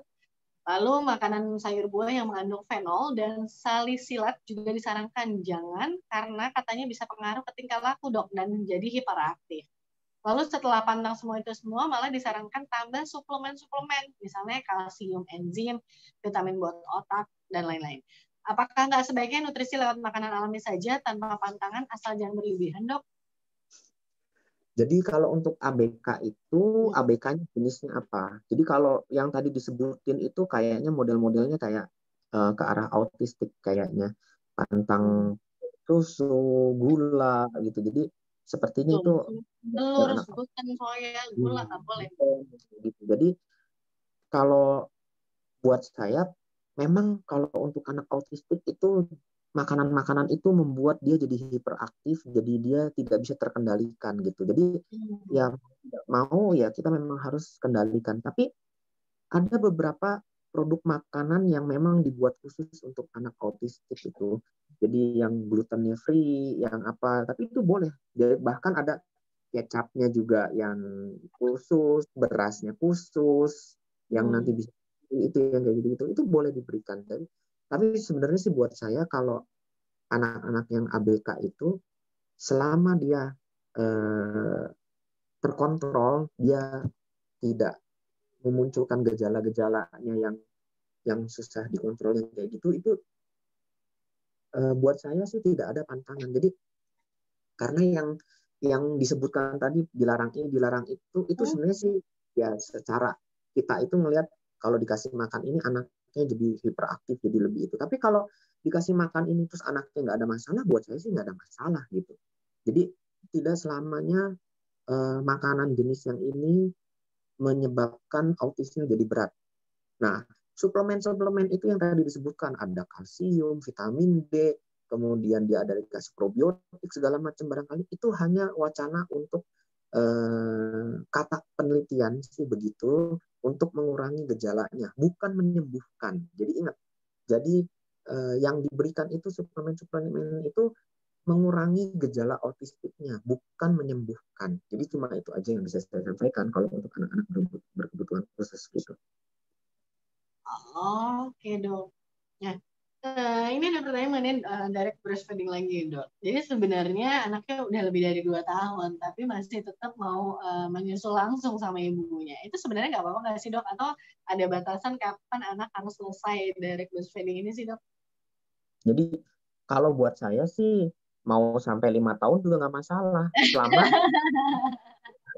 Lalu makanan sayur buah yang mengandung fenol dan salisilat juga disarankan jangan, karena katanya bisa pengaruh ke tingkah laku dok dan menjadi hiperaktif. Lalu setelah pantang semua itu semua, malah disarankan tambah suplemen-suplemen, misalnya kalsium, enzim, vitamin buat otak, dan lain-lain. Apakah nggak sebaiknya nutrisi lewat makanan alami saja tanpa pantangan asal jangan berlebihan, dok? Jadi kalau untuk ABK itu, ABK-nya jenisnya apa? Jadi kalau yang tadi disebutin itu kayaknya model-modelnya kayak ke arah autistik kayaknya. Pantang susu, gula gitu. Jadi sepertinya itu Telur, anak gluten, soya, gula nggak boleh. gitu. Jadi kalau buat saya, memang kalau untuk anak autistik itu makanan-makanan itu membuat dia jadi hiperaktif, jadi dia tidak bisa terkendalikan gitu. Jadi ya tidak mau ya kita memang harus kendalikan. Tapi ada beberapa produk makanan yang memang dibuat khusus untuk anak autistik itu. Jadi yang glutennya free, yang apa, tapi itu boleh. Jadi bahkan ada kecapnya juga yang khusus, berasnya khusus, yang nanti bisa itu yang kayak gitu-gitu, itu boleh diberikan. Tapi sebenarnya sih buat saya kalau anak-anak yang ABK itu selama dia eh, terkontrol, dia tidak memunculkan gejala-gejalanya yang susah dikontrol yang kayak gitu, itu buat saya sih tidak ada pantangan. Jadi karena yang disebutkan tadi dilarang ini dilarang itu sebenarnya sih ya secara kita itu ngelihat kalau dikasih makan ini anaknya jadi hiperaktif jadi lebih itu. Tapi kalau dikasih makan ini terus anaknya nggak ada masalah, buat saya sih nggak ada masalah gitu. Jadi tidak selamanya makanan jenis yang ini menyebabkan autisnya jadi berat. Nah, suplemen-suplemen itu yang tadi disebutkan, ada kalsium, vitamin D, kemudian dia ada dikasih probiotik segala macam, barangkali itu hanya wacana untuk kata penelitian sih begitu, untuk mengurangi gejalanya, bukan menyembuhkan. Jadi ingat, jadi yang diberikan itu suplemen-suplemen itu mengurangi gejala autistiknya, bukan menyembuhkan. Jadi cuma itu aja yang bisa saya sampaikan kalau untuk anak-anak berkebutuhan khusus gitu. Oke dok. Nah, Ini ada pertanyaan mengenai direct breastfeeding lagi, Dok. Jadi sebenarnya anaknya udah lebih dari 2 tahun, tapi masih tetap mau menyusu langsung sama ibunya. Itu sebenarnya nggak apa-apa nggak sih, Dok? Atau ada batasan kapan anak harus selesai direct breastfeeding ini sih, Dok? Jadi kalau buat saya sih mau sampai 5 tahun juga nggak masalah, selama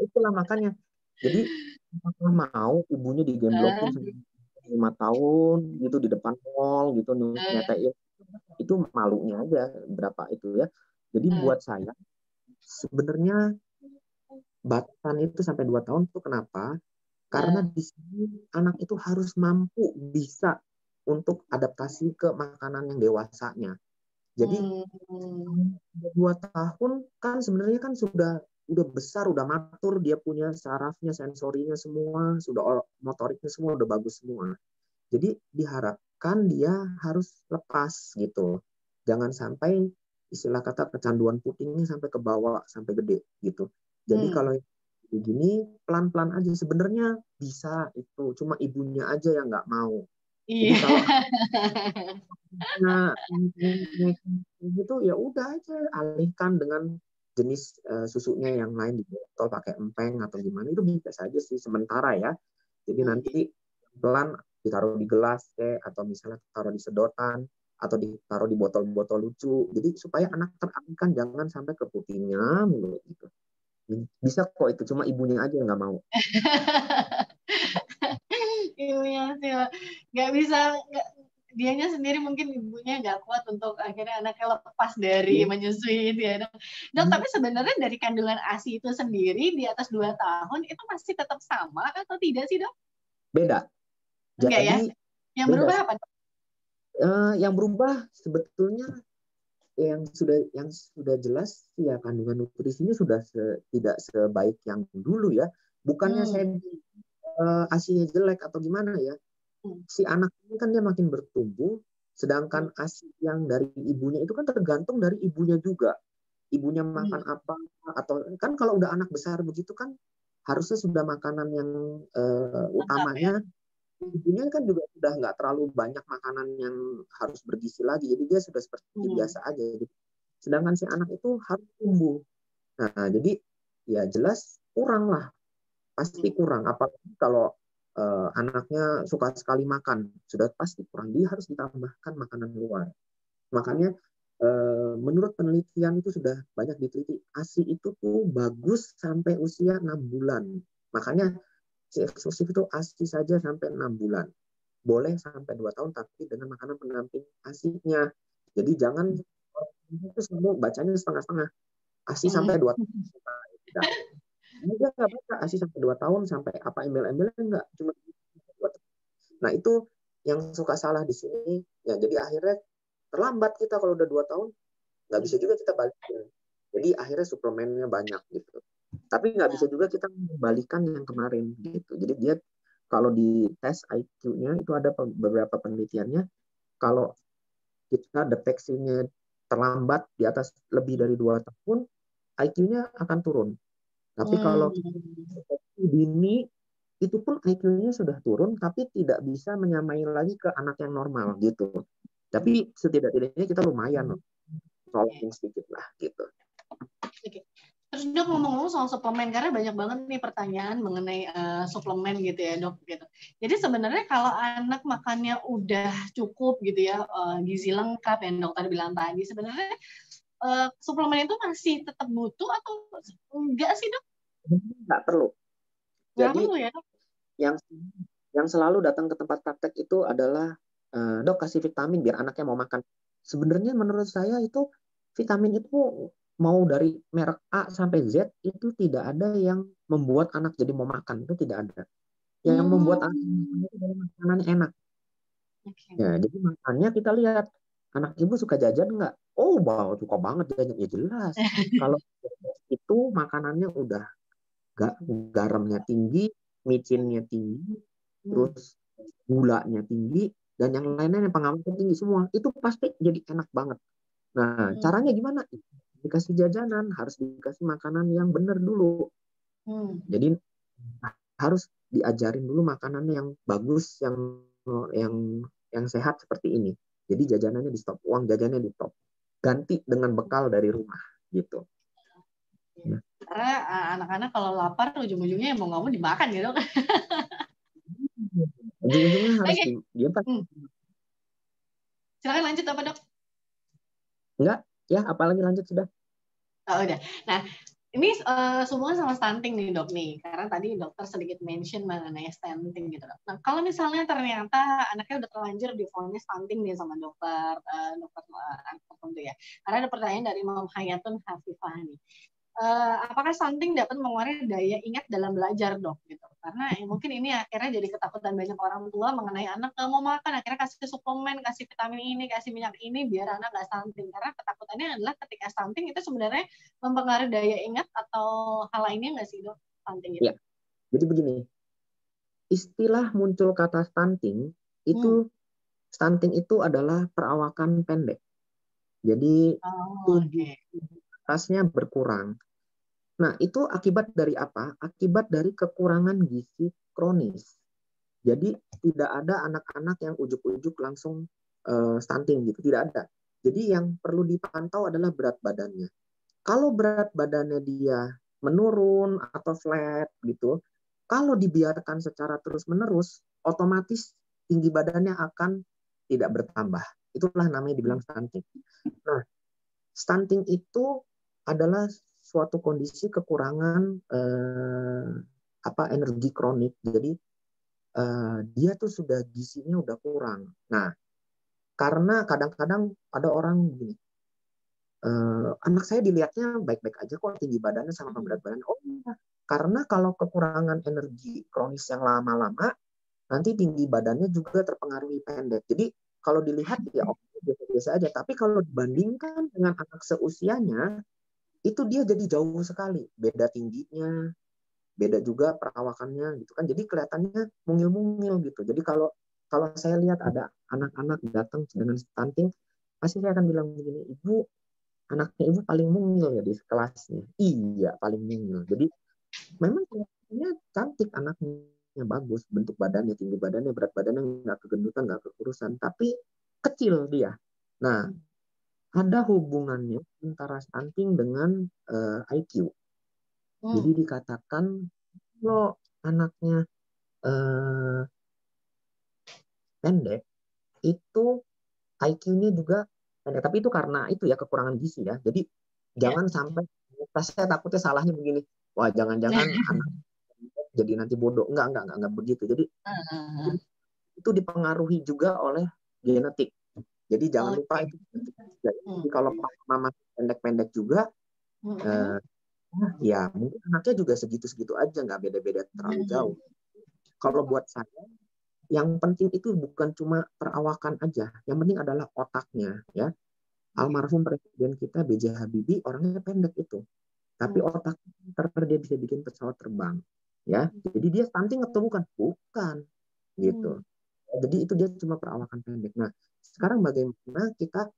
itulah makanya. Jadi apakah mau ibunya digemblokin Eh, sampai 5 tahun gitu di depan mall gitu eh, nyetain, itu malunya aja berapa itu ya. Jadi eh, buat saya sebenarnya batasan itu sampai 2 tahun itu kenapa? Karena eh. di sini anak itu harus mampu bisa untuk adaptasi ke makanan yang dewasanya. Jadi Hmm. 2 tahun kan sebenarnya kan sudah besar, udah matur, dia punya sarafnya, sensorinya semua, sudah motoriknya semua udah bagus semua. Jadi diharapkan dia harus lepas gitu. Jangan sampai istilah kata kecanduan putingnya sampai ke bawah, sampai gede gitu. Jadi Hmm. kalau begini pelan-pelan aja sebenarnya bisa itu, cuma ibunya aja yang nggak mau. Jadi Iya. kalau nah, gitu ya udah aja alihkan dengan jenis susunya yang lain di botol pakai empeng atau gimana itu bisa saja sih sementara ya. Jadi nanti pelan ditaruh di gelas atau misalnya taruh di sedotan atau ditaruh di botol-botol lucu. Jadi supaya anak teralihkan jangan sampai ke putingnya mulu gitu. Bisa kok itu cuma ibunya aja yang nggak mau. Iya sih, nggak bisa, nggak, dianya sendiri mungkin ibunya nggak kuat untuk akhirnya anaknya lepas dari Iya. menyusui itu ya, Dok. Dok, tapi sebenarnya dari kandungan ASI itu sendiri di atas 2 tahun itu masih tetap sama atau tidak sih, Dok? Beda. Enggak ya? Jadi Yang beda. berubah apa, Dok? Yang berubah sebetulnya yang sudah jelas ya kandungan nutrisinya sudah tidak sebaik yang dulu ya. Bukannya Hmm. saya ASI-nya jelek atau gimana ya. Hmm. Si anak ini kan dia makin bertumbuh, sedangkan ASI yang dari ibunya itu kan tergantung dari ibunya juga. Ibunya Hmm. makan apa atau kan kalau udah anak besar begitu kan harusnya sudah makanan yang Lengkap ya? utamanya ibunya kan juga sudah nggak terlalu banyak makanan yang harus bergizi lagi, jadi dia sudah seperti Hmm. biasa aja. Sedangkan si anak itu harus tumbuh. Nah, jadi ya jelas kurang lah, pasti Hmm. kurang. Apalagi kalau anaknya suka sekali makan, sudah pasti kurang. Dia harus ditambahkan makanan luar. Makanya menurut penelitian itu sudah banyak diteliti, ASI itu tuh bagus sampai usia 6 bulan. Makanya si eksklusif itu ASI saja sampai 6 bulan. Boleh sampai 2 tahun tapi dengan makanan pendamping ASI-nya. Jadi jangan itu semua bacanya setengah-setengah. ASI Hmm. sampai 2 tahun. Tidak. Ini dia nggak baca ASI sampai 2 tahun sampai apa embel-embelnya enggak. Cuma 2 tahun. Nah itu yang suka salah di sini. Ya, jadi akhirnya terlambat kita kalau udah 2 tahun. Nggak bisa juga kita balikin. Jadi akhirnya suplemennya banyak gitu. Tapi nggak bisa juga kita membalikan yang kemarin gitu. Jadi dia kalau di tes IQ-nya itu ada beberapa penelitiannya, kalau kita deteksinya terlambat di atas lebih dari 2 tahun, IQ-nya akan turun. Tapi kalau kita Hmm. deteksi dini, itu pun IQ-nya sudah turun, tapi tidak bisa menyamai lagi ke anak yang normal gitu. Tapi setidak-tidaknya kita lumayan Oke. nolongin sedikit lah gitu. Oke. Terus Dok ngomong-ngomong soal suplemen karena banyak banget nih pertanyaan mengenai suplemen gitu ya Dok gitu. Jadi sebenarnya kalau anak makannya udah cukup gitu ya, gizi lengkap yang dokter bilang tadi, sebenarnya suplemen itu masih tetap butuh atau enggak sih Dok? Nggak perlu. Nggak Jadi perlu ya Dok? yang yang selalu datang ke tempat praktek itu adalah dok kasih vitamin biar anaknya mau makan. Sebenarnya menurut saya itu vitamin itu mau dari merek A sampai Z itu tidak ada yang membuat anak jadi mau makan, itu tidak ada. Yang membuat anak makan Hmm. itu dari makanannya enak. Oke. Ya, jadi makanya kita lihat anak ibu suka jajan nggak? Oh, wow, suka banget jajan. Ya jelas. Kalau itu makanannya udah gak, garamnya tinggi, micinnya tinggi, Hmm. terus gulanya tinggi, dan yang lain-lain yang pengawetnya tinggi semua. Itu pasti jadi enak banget. Nah, Hmm. caranya gimana? Dikasih jajanan, harus dikasih makanan yang benar dulu. Hmm. Jadi harus diajarin dulu makanan yang bagus, yang yang sehat seperti ini. Jadi jajanannya di stop, uang jajannya di stop, ganti dengan bekal dari rumah gitu. Ya. Karena anak-anak kalau lapar ujung-ujungnya mau nggak mau dimakan gitu kan. Ujung-ujungnya harus Oke. dia Silakan lanjut apa dok? enggak ya, apalagi lanjut sudah. Oh, udah. Nah, ini sehubungan sama stunting nih dok nih, karena tadi dokter sedikit mention mengenai stunting gitu dok. Nah, kalau misalnya ternyata anaknya udah terlanjur divonis stunting nih sama dokter anak tertentu ya. Karena ada pertanyaan dari Mam Hayatun Hafifah nih. Apakah stunting dapat mengurangi daya ingat dalam belajar dok gitu, karena mungkin ini akhirnya jadi ketakutan banyak orang tua mengenai anak nggak mau makan, akhirnya kasih suplemen, kasih vitamin ini, kasih minyak ini biar anak nggak stunting, karena ketakutannya adalah ketika stunting itu sebenarnya mempengaruhi daya ingat atau hal lainnya nggak sih dok, stunting itu? Ya, jadi begini, istilah muncul kata stunting itu, stunting itu adalah perawakan pendek. Jadi tubuh atasnya berkurang. Nah, itu akibat dari apa? Akibat dari kekurangan gizi kronis. Jadi tidak ada anak-anak yang ujuk-ujuk langsung stunting gitu, tidak ada. Jadi yang perlu dipantau adalah berat badannya. Kalau berat badannya dia menurun atau flat gitu, kalau dibiarkan secara terus-menerus, otomatis tinggi badannya akan tidak bertambah. Itulah namanya dibilang stunting. Nah, stunting itu adalah suatu kondisi kekurangan energi kronik. Jadi dia tuh sudah gizinya udah kurang. Nah, karena kadang-kadang ada orang begini, anak saya dilihatnya baik-baik aja kok, tinggi badannya sama berat badannya. Oh iya, karena kalau kekurangan energi kronis yang lama-lama, nanti tinggi badannya juga terpengaruhi pendek. Jadi kalau dilihat ya oke, biasa-biasa aja. Tapi kalau dibandingkan dengan anak seusianya, itu dia jadi jauh sekali. Beda tingginya, beda juga perawakannya gitu kan. Jadi kelihatannya mungil-mungil gitu. Jadi kalau kalau saya lihat ada anak-anak datang dengan stunting, pasti saya akan bilang begini, ibu, anaknya ibu paling mungil ya di kelasnya. Iya, paling mungil. Jadi memang kelihatannya cantik anaknya, bagus, bentuk badannya, tinggi badannya, berat badannya, nggak kegendutan, nggak kekurusan, tapi kecil dia. Nah, ada hubungannya antara stunting dengan IQ. Jadi dikatakan kalau anaknya pendek, itu IQ-nya juga pendek. Tapi itu karena itu ya kekurangan gizi ya. Jadi jangan sampai, saya takutnya salahnya begini, wah jangan-jangan anak jadi nanti bodoh. Enggak begitu. Jadi itu dipengaruhi juga oleh genetik. Jadi jangan lupa itu. Jadi kalau mama pendek-pendek juga, ya mungkin anaknya juga segitu-segitu aja, nggak beda-beda terlalu jauh. Kalau buat saya, yang penting itu bukan cuma perawakan aja, yang penting adalah otaknya ya. Almarhum presiden kita B.J. Habibie orangnya pendek itu, tapi otak dia bisa bikin pesawat terbang ya. Jadi dia stunting atau bukan? Bukan gitu. Jadi itu dia cuma perawakan pendek. Nah, sekarang bagaimana kita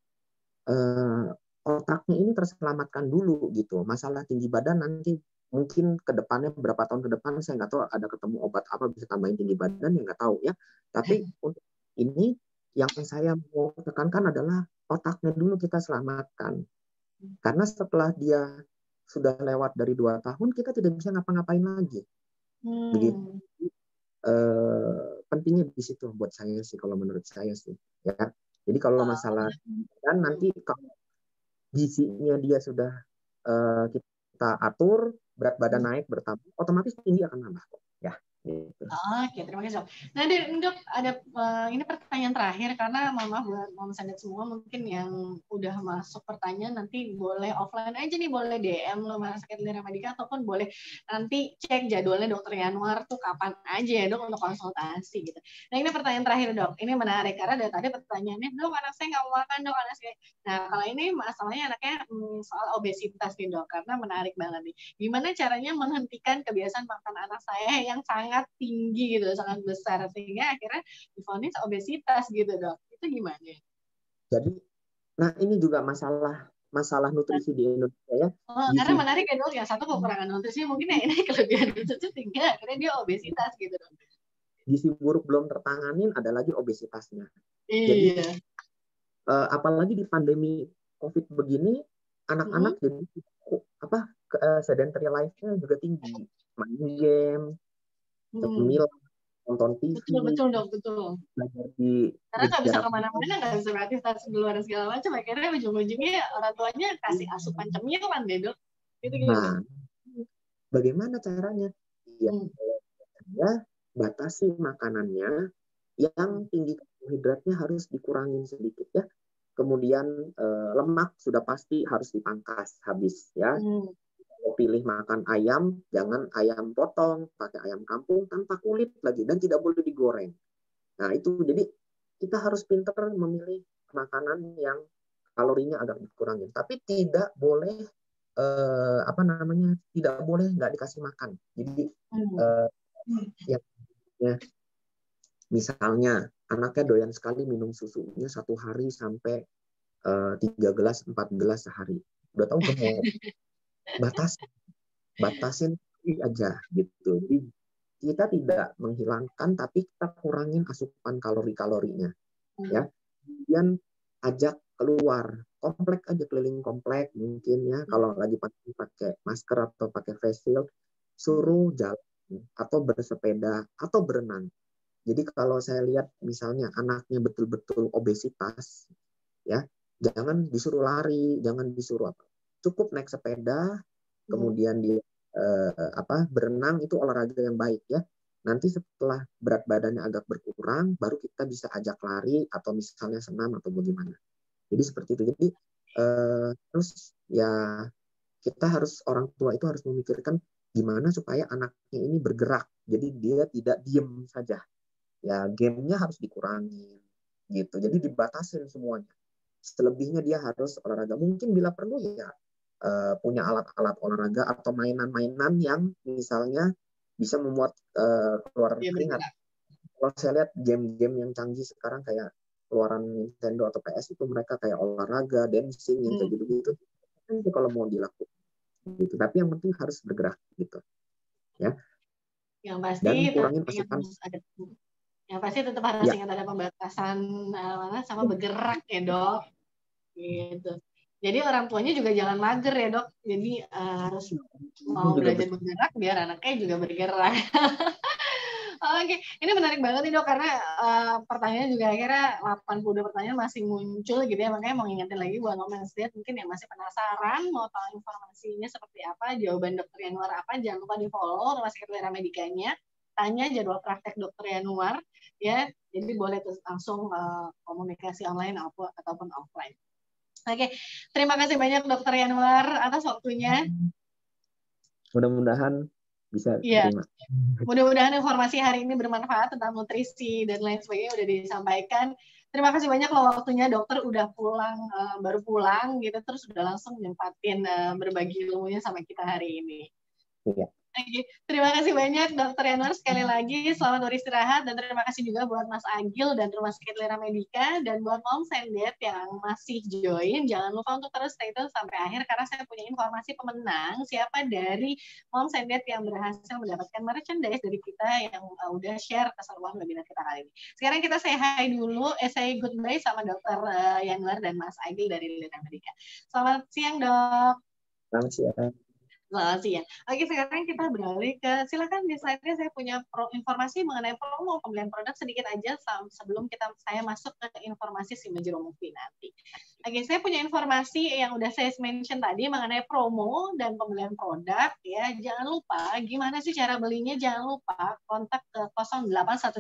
otaknya ini terselamatkan dulu gitu. Masalah tinggi badan nanti mungkin ke depannya, berapa tahun ke depan saya nggak tahu ada ketemu obat apa bisa tambahin tinggi badan, ya nggak tahu ya. Tapi untuk ini yang saya mau tekankan adalah otaknya dulu kita selamatkan. Karena setelah dia sudah lewat dari 2 tahun, kita tidak bisa ngapa-ngapain lagi. Begitu. Pentingnya di situ buat saya sih, kalau menurut saya sih ya. Jadi kalau masalah dan nanti kalau gizinya dia sudah kita atur, berat badan naik bertambah, otomatis tinggi akan nambah kok ya. Gitu. Oke, terima kasih dok. Nah dok, ada ini pertanyaan terakhir karena maaf buat Mama Sandet semua mungkin yang udah masuk pertanyaan nanti boleh offline aja nih, boleh DM lo Mas Sakit Lira Medika ataupun boleh nanti cek jadwalnya dokter Yanuar tuh kapan aja ya dok untuk konsultasi gitu. Nah ini pertanyaan terakhir dok, ini menarik karena dari tadi pertanyaannya dok anak saya nggak mau makan dok anak saya. Nah kalau ini masalahnya anaknya soal obesitas nih dok, karena menarik banget nih. Gimana caranya menghentikan kebiasaan makan anak saya yang sangat tinggi gitu, sangat besar sehingga akhirnya divonis obesitas gitu dok. Itu gimana? Jadi, nah ini juga masalah nutrisi di Indonesia ya. Karena menarik ya dok, yang satu kekurangan nutrisi mungkin yang ini kelebihan nutrisi sehingga akhirnya dia obesitas gitu dok. Gizi buruk belum tertanganin, ada lagi obesitasnya. Iya. Jadi apalagi di pandemi COVID begini, anak-anak jadi sedentary life-nya juga tinggi, main game, cemil, nonton TV, betul dok, betul. belajar di Karena nggak bisa jarak kemana-mana, nggak bisa beraktivitas di luar segala macam, akhirnya ujung-ujungnya orang tuanya kasih asupan cemilan deh dok. Gitu. Nah, bagaimana caranya? Ya, ya batasi makanannya, yang tinggi karbohidratnya harus dikurangin sedikit ya. Kemudian lemak sudah pasti harus dipangkas habis ya. Kalau pilih makan ayam, jangan ayam potong, pakai ayam kampung tanpa kulit lagi, dan tidak boleh digoreng. Nah itu jadi kita harus pintar memilih makanan yang kalorinya agak dikurangin, tapi tidak boleh tidak boleh nggak dikasih makan. Jadi ya, misalnya anaknya doyan sekali minum susunya 1 hari sampai 3 gelas 4 gelas sehari, udah tahu gemuk, batasin aja gitu. Jadi kita tidak menghilangkan, tapi kita kurangin asupan kalorinya ya. Kemudian ajak keluar komplek aja, keliling komplek mungkin ya, kalau lagi pakai masker atau pakai face shield, suruh jalan atau bersepeda atau berenang. Jadi kalau saya lihat misalnya anaknya betul-betul obesitas ya, jangan disuruh lari, jangan disuruh apa, cukup naik sepeda, kemudian dia berenang, itu olahraga yang baik ya. Nanti setelah berat badannya agak berkurang, baru kita bisa ajak lari atau misalnya senam atau bagaimana. Jadi seperti itu. Jadi terus ya kita harus, orang tua itu harus memikirkan gimana supaya anaknya ini bergerak. Jadi dia tidak diem saja. Ya gamenya harus dikurangi gitu. Jadi dibatasin semuanya. Selebihnya dia harus olahraga. Mungkin bila perlu ya punya alat-alat olahraga atau mainan-mainan yang misalnya bisa membuat keluar keringat. Kalau saya lihat game-game yang canggih sekarang kayak keluaran Nintendo atau PS, itu mereka kayak olahraga, dancing, yang kayak gitu-gitu. Itu kalau mau dilakukan gitu. Tapi yang penting harus bergerak gitu. Ya. Yang pasti dan kurangin asupan. Yang pasti tetap harus ingat ada pembatasan sama bergerak ya dok. Gitu. Jadi orang tuanya juga jangan mager ya dok. Jadi harus mau belajar bergerak biar anaknya juga bergerak. Oke, ini menarik banget nih dok, karena pertanyaannya juga akhirnya 82 pertanyaan masih muncul gitu ya, makanya mau ngingetin lagi buat Mom and Dad mungkin yang masih penasaran mau tahu informasinya seperti apa, jawaban dokter Yanuar apa, jangan lupa di follow Rumah Sakit Lera Medikanya, tanya jadwal praktek dokter Yanuar ya, jadi boleh terus langsung komunikasi online ataupun offline. Oke, terima kasih banyak dokter Yanuar atas waktunya. Mudah-mudahan bisa diterima. Mudah-mudahan informasi hari ini bermanfaat tentang nutrisi dan lain sebagainya udah disampaikan. Terima kasih banyak loh waktunya, dokter udah pulang, baru pulang gitu, terus udah langsung nyempatin berbagi ilmunya sama kita hari ini. Iya. Oke. Terima kasih banyak dokter Yanuar, sekali lagi selamat beristirahat, dan terima kasih juga buat Mas Agil dan Rumah Sakit Lera Medika, dan buat Mom and Dad yang masih join, jangan lupa untuk terus stay tune sampai akhir karena saya punya informasi pemenang siapa dari Mom and Dad yang berhasil mendapatkan merchandise dari kita yang udah share keseruan webinar kita kali ini. Sekarang kita say hi dulu, say goodbye sama dokter Yanuar dan Mas Agil dari Lera Medika. Selamat siang dok. Selamat siang. Selamat siang. Oke, sekarang kita beralih ke, silakan di slide-nya saya punya informasi mengenai promo pembelian produk sedikit aja sebelum saya masuk ke informasi si Majero Movie nanti. Oke, saya punya informasi yang udah saya mention tadi mengenai promo dan pembelian produk ya. Jangan lupa gimana sih cara belinya, jangan lupa kontak ke 081